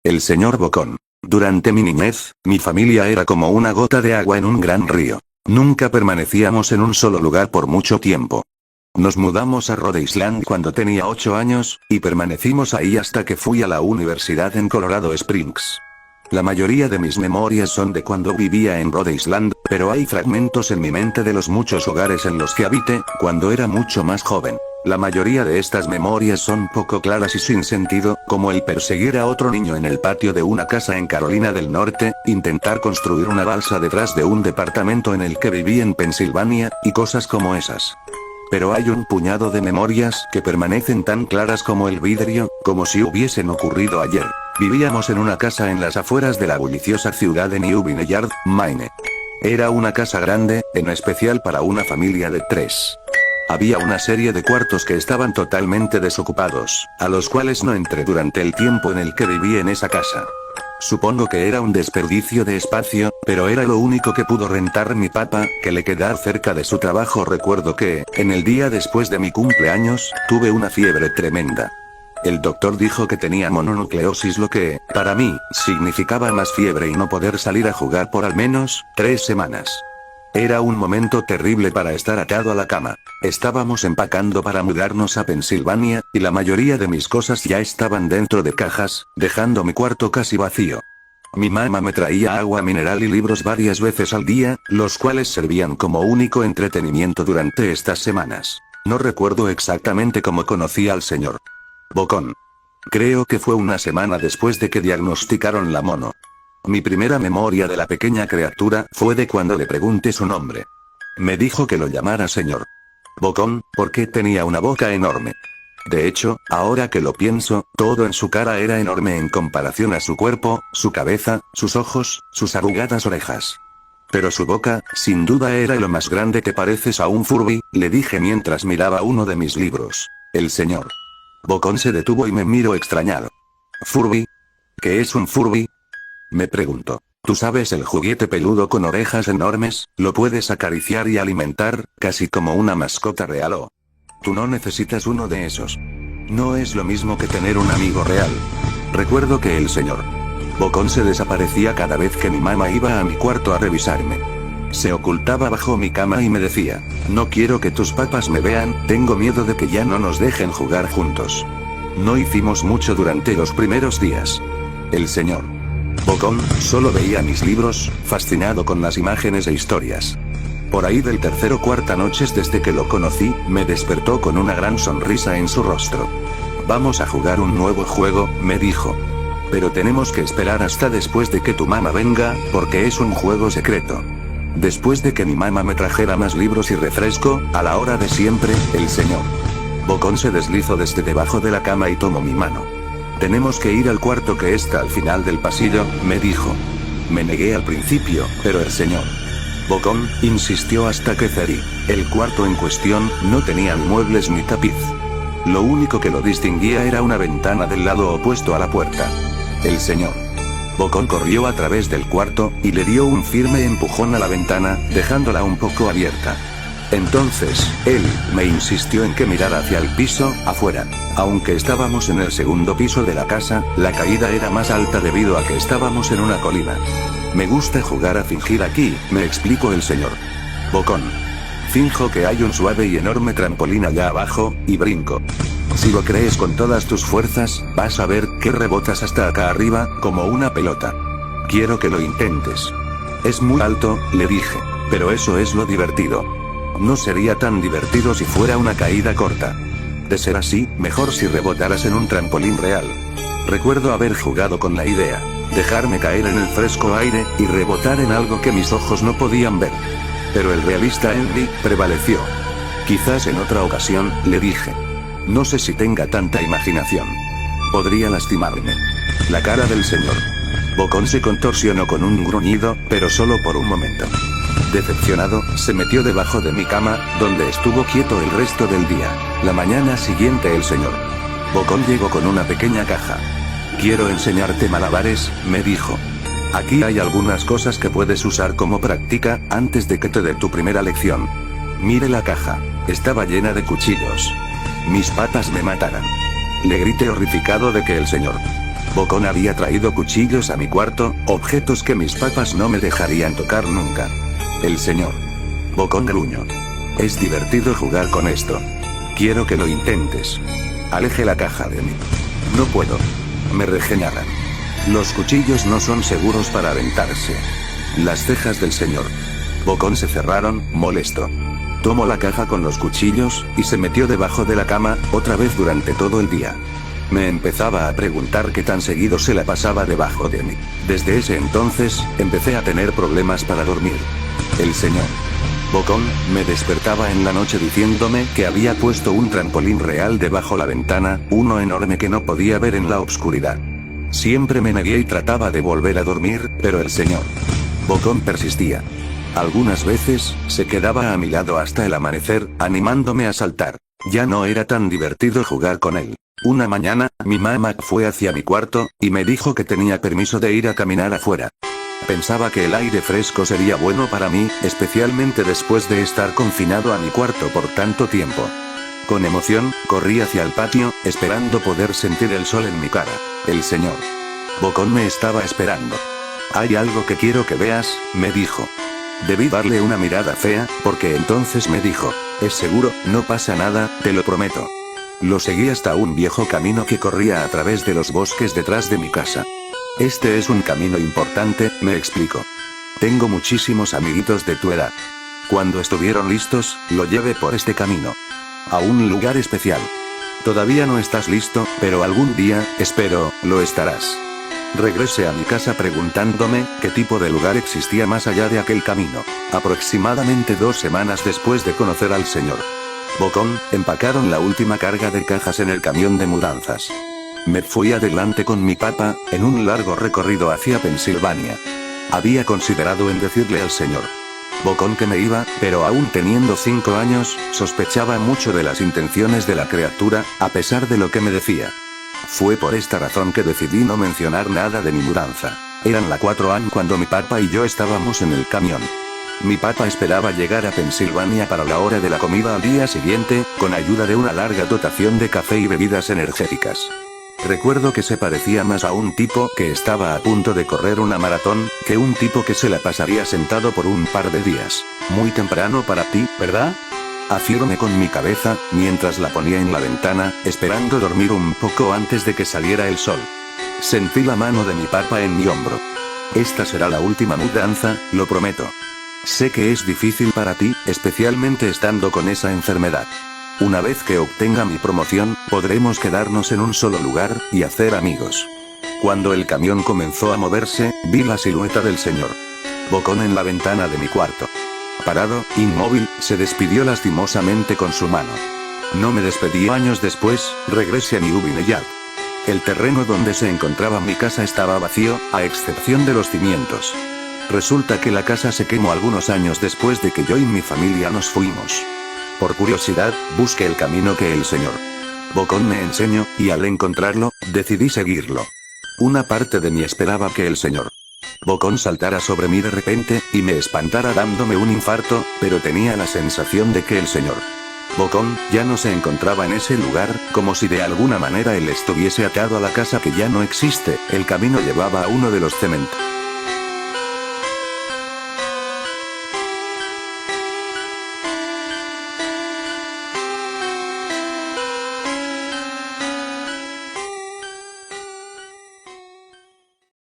El señor Bocón. Durante mi niñez, mi familia era como una gota de agua en un gran río. Nunca permanecíamos en un solo lugar por mucho tiempo. Nos mudamos a Rhode Island cuando tenía 8 años, y permanecimos ahí hasta que fui a la universidad en Colorado Springs. La mayoría de mis memorias son de cuando vivía en Rhode Island, pero hay fragmentos en mi mente de los muchos hogares en los que habité, cuando era mucho más joven. La mayoría de estas memorias son poco claras y sin sentido, como el perseguir a otro niño en el patio de una casa en Carolina del Norte, intentar construir una balsa detrás de un departamento en el que viví en Pensilvania, y cosas como esas. Pero hay un puñado de memorias que permanecen tan claras como el vidrio, como si hubiesen ocurrido ayer. Vivíamos en una casa en las afueras de la bulliciosa ciudad de New Vineyard, Maine. Era una casa grande, en especial para una familia de 3. Había una serie de cuartos que estaban totalmente desocupados, a los cuales no entré durante el tiempo en el que viví en esa casa. Supongo que era un desperdicio de espacio, pero era lo único que pudo rentar mi papá, que le quedaba cerca de su trabajo. Recuerdo que, en el día después de mi cumpleaños, tuve una fiebre tremenda. El doctor dijo que tenía mononucleosis, lo que, para mí, significaba más fiebre y no poder salir a jugar por al menos 3 semanas. Era un momento terrible para estar atado a la cama. Estábamos empacando para mudarnos a Pensilvania, y la mayoría de mis cosas ya estaban dentro de cajas, dejando mi cuarto casi vacío. Mi mamá me traía agua mineral y libros varias veces al día, los cuales servían como único entretenimiento durante estas semanas. No recuerdo exactamente cómo conocí al señor Bocón. Creo que fue una semana después de que diagnosticaron la mono. Mi primera memoria de la pequeña criatura fue de cuando le pregunté su nombre. Me dijo que lo llamara señor Bocón, porque tenía una boca enorme. De hecho, ahora que lo pienso, todo en su cara era enorme en comparación a su cuerpo, su cabeza, sus ojos, sus arrugadas orejas. Pero su boca, sin duda, era lo más grande. que pareces a un Furby, le dije mientras miraba uno de mis libros. El señor Bocón se detuvo y me miró extrañado. ¿Furby? ¿Qué es un Furby?, me preguntó. Tú sabes, el juguete peludo con orejas enormes, lo puedes acariciar y alimentar, casi como una mascota real. O tú no necesitas uno de esos. No es lo mismo que tener un amigo real. Recuerdo que el señor Bocón se desaparecía cada vez que mi mamá iba a mi cuarto a revisarme. Se ocultaba bajo mi cama y me decía: no quiero que tus papás me vean, tengo miedo de que ya no nos dejen jugar juntos. No hicimos mucho durante los primeros días. El señor Bocón solo veía mis libros, fascinado con las imágenes e historias. Por ahí del tercer o cuarta noches desde que lo conocí, me despertó con una gran sonrisa en su rostro. Vamos a jugar un nuevo juego, me dijo. Pero tenemos que esperar hasta después de que tu mamá venga, porque es un juego secreto. Después de que mi mamá me trajera más libros y refresco, a la hora de siempre, el señor Bocón se deslizó desde debajo de la cama y tomó mi mano. Tenemos que ir al cuarto que está al final del pasillo, me dijo. Me negué al principio, pero el señor Bocón insistió hasta que cedí. El cuarto en cuestión no tenía muebles ni tapiz. Lo único que lo distinguía era una ventana del lado opuesto a la puerta. El señor Bocón corrió a través del cuarto, y le dio un firme empujón a la ventana, dejándola un poco abierta. Entonces, él me insistió en que mirara hacia el piso, afuera. Aunque estábamos en el segundo piso de la casa, la caída era más alta debido a que estábamos en una colina. Me gusta jugar a fingir aquí, me explicó el señor Bocón. Finjo que hay un suave y enorme trampolín allá abajo, y brinco. Si lo crees con todas tus fuerzas, vas a ver que rebotas hasta acá arriba, como una pelota. Quiero que lo intentes. Es muy alto, le dije, pero eso es lo divertido. No sería tan divertido si fuera una caída corta. De ser así, mejor si rebotaras en un trampolín real. Recuerdo haber jugado con la idea, dejarme caer en el fresco aire, y rebotar en algo que mis ojos no podían ver. Pero el realista Andy prevaleció. Quizás en otra ocasión, le dije. No sé si tenga tanta imaginación. Podría lastimarme. La cara del señor Bocón se contorsionó con un gruñido, pero solo por un momento. Decepcionado, se metió debajo de mi cama, donde estuvo quieto el resto del día. La mañana siguiente el señor Bocón llegó con una pequeña caja. Quiero enseñarte malabares, me dijo. Aquí hay algunas cosas que puedes usar como práctica, antes de que te dé tu primera lección. Mire la caja. Estaba llena de cuchillos. Mis patas me matarán. Le grité horrificado de que el señor Bocón había traído cuchillos a mi cuarto, objetos que mis papás no me dejarían tocar nunca. El señor Bocón gruñó. Es divertido jugar con esto. Quiero que lo intentes. Aleje la caja de mí. No puedo. Me regeñaban. Los cuchillos no son seguros para aventarse. Las cejas del señor Bocón se cerraron, molesto. Tomó la caja con los cuchillos, y se metió debajo de la cama, otra vez durante todo el día. Me empezaba a preguntar qué tan seguido se la pasaba debajo de mí. Desde ese entonces, empecé a tener problemas para dormir. El señor Bocón me despertaba en la noche diciéndome que había puesto un trampolín real debajo la ventana, uno enorme que no podía ver en la oscuridad. Siempre me negué y trataba de volver a dormir, pero el señor Bocón persistía. Algunas veces, se quedaba a mi lado hasta el amanecer, animándome a saltar. Ya no era tan divertido jugar con él. Una mañana, mi mamá fue hacia mi cuarto, y me dijo que tenía permiso de ir a caminar afuera. Pensaba que el aire fresco sería bueno para mí, especialmente después de estar confinado a mi cuarto por tanto tiempo. Con emoción, corrí hacia el patio, esperando poder sentir el sol en mi cara. El señor Bocón me estaba esperando. Hay algo que quiero que veas, me dijo. Debí darle una mirada fea, porque entonces me dijo, ¿es seguro? No pasa nada, te lo prometo. Lo seguí hasta un viejo camino que corría a través de los bosques detrás de mi casa. Este es un camino importante, me explicó. Tengo muchísimos amiguitos de tu edad. Cuando estuvieron listos, lo llevé por este camino. A un lugar especial. Todavía no estás listo, pero algún día, espero, lo estarás. Regresé a mi casa preguntándome qué tipo de lugar existía más allá de aquel camino. Aproximadamente 2 semanas después de conocer al señor Bocón, empacaron la última carga de cajas en el camión de mudanzas. Me fui adelante con mi papá, en un largo recorrido hacia Pensilvania. Había considerado en decirle al señor Bocón que me iba, pero aún teniendo 5 años, sospechaba mucho de las intenciones de la criatura, a pesar de lo que me decía. Fue por esta razón que decidí no mencionar nada de mi mudanza. Eran las 4 AM cuando mi papá y yo estábamos en el camión. Mi papá esperaba llegar a Pensilvania para la hora de la comida al día siguiente, con ayuda de una larga dotación de café y bebidas energéticas. Recuerdo que se parecía más a un tipo que estaba a punto de correr una maratón, que un tipo que se la pasaría sentado por un par de días. Muy temprano para ti, ¿verdad? Afirmé con mi cabeza, mientras la ponía en la ventana, esperando dormir un poco antes de que saliera el sol. Sentí la mano de mi papá en mi hombro. Esta será la última mudanza, lo prometo. Sé que es difícil para ti, especialmente estando con esa enfermedad. Una vez que obtenga mi promoción, podremos quedarnos en un solo lugar, y hacer amigos. Cuando el camión comenzó a moverse, vi la silueta del señor Bocón en la ventana de mi cuarto. Parado, inmóvil, se despidió lastimosamente con su mano. No me despedí. Años después, regresé a New Vineyard. El terreno donde se encontraba mi casa estaba vacío, a excepción de los cimientos. Resulta que la casa se quemó algunos años después de que yo y mi familia nos fuimos. Por curiosidad, busqué el camino que el señor Bocón me enseñó, y al encontrarlo, decidí seguirlo. Una parte de mí esperaba que el señor Bocón saltara sobre mí de repente, y me espantara dándome un infarto, pero tenía la sensación de que el señor Bocón ya no se encontraba en ese lugar, como si de alguna manera él estuviese atado a la casa que ya no existe. El camino llevaba a uno de los cementerios